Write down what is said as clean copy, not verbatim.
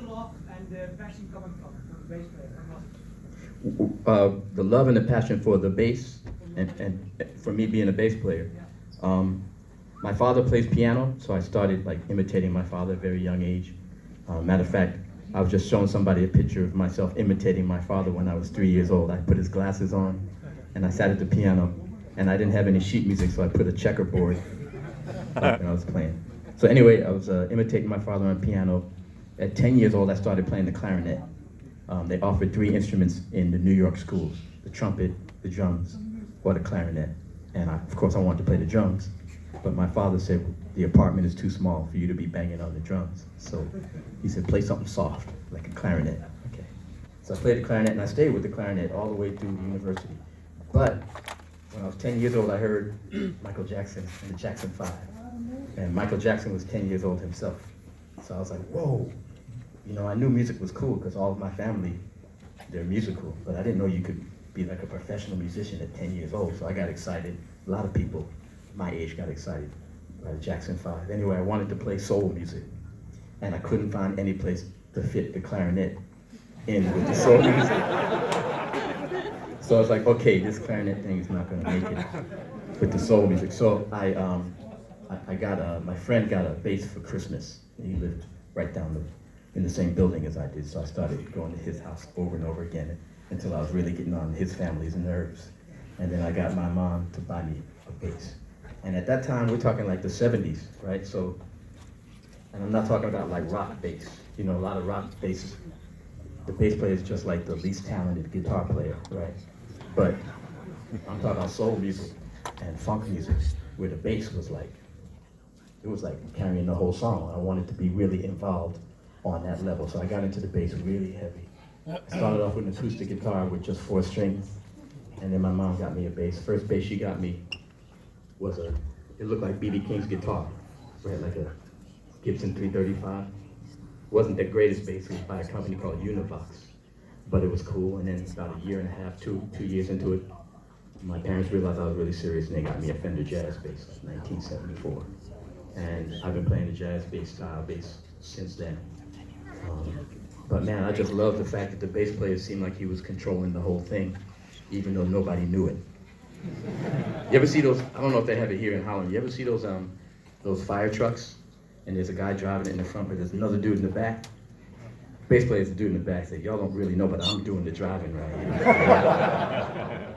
love and the passion coming from the bass player? The love and the passion for the bass, and for me being a bass player. My father plays piano, so I started like imitating my father at a very young age. Matter of fact, I was just showing somebody a picture of myself imitating my father when I was 3 years old. I put his glasses on, and I sat at the piano, and I didn't have any sheet music, so I put a checkerboard up and I was playing. So anyway, I was imitating my father on piano. At 10 years old, I started playing the clarinet. They offered 3 instruments in the New York schools: the trumpet, the drums, or the clarinet. And of course, I wanted to play the drums, but my father said, the apartment is too small for you to be banging on the drums. So he said, play something soft, like a clarinet. Okay. So I played the clarinet, and I stayed with the clarinet all the way through university. But when I was 10 years old, I heard Michael Jackson and the Jackson 5. And Michael Jackson was 10 years old himself. So I was like, whoa. You know, I knew music was cool because all of my family, they're musical, but I didn't know you could be like a professional musician at 10 years old. So I got excited. A lot of people my age got excited by the Jackson 5. Anyway, I wanted to play soul music, and I couldn't find any place to fit the clarinet in with the soul music. So I was like, okay, this clarinet thing is not going to make it with the soul music. So I got my friend got a bass for Christmas. He lived right down in the same building as I did, so I started going to his house over and over again until I was really getting on his family's nerves. And then I got my mom to buy me a bass. And at that time, we're talking like the 70s, right? So, and I'm not talking about like rock bass. You know, a lot of rock bass, the bass player is just like the least talented guitar player, right? But I'm talking about soul music and funk music, where the bass was like, it was like carrying the whole song. I wanted to be really involved on that level, so I got into the bass really heavy. I started off with an acoustic guitar with just 4 strings, and then my mom got me a bass. First bass she got me was it looked like B.B. King's guitar. It had like a Gibson 335. Wasn't the greatest bass. It was by a company called Univox, but it was cool. And then about a year and a half, two years into it, my parents realized I was really serious, and they got me a Fender Jazz bass, like 1974. And I've been playing the jazz bass style bass since then. But man, I just love the fact that the bass player seemed like he was controlling the whole thing, even though nobody knew it. You ever see those? I don't know if they have it here in Holland. You ever see those fire trucks, and there's a guy driving it in the front, but there's another dude in the back? Bass player's the dude in the back. Say, y'all don't really know, but I'm doing the driving right here.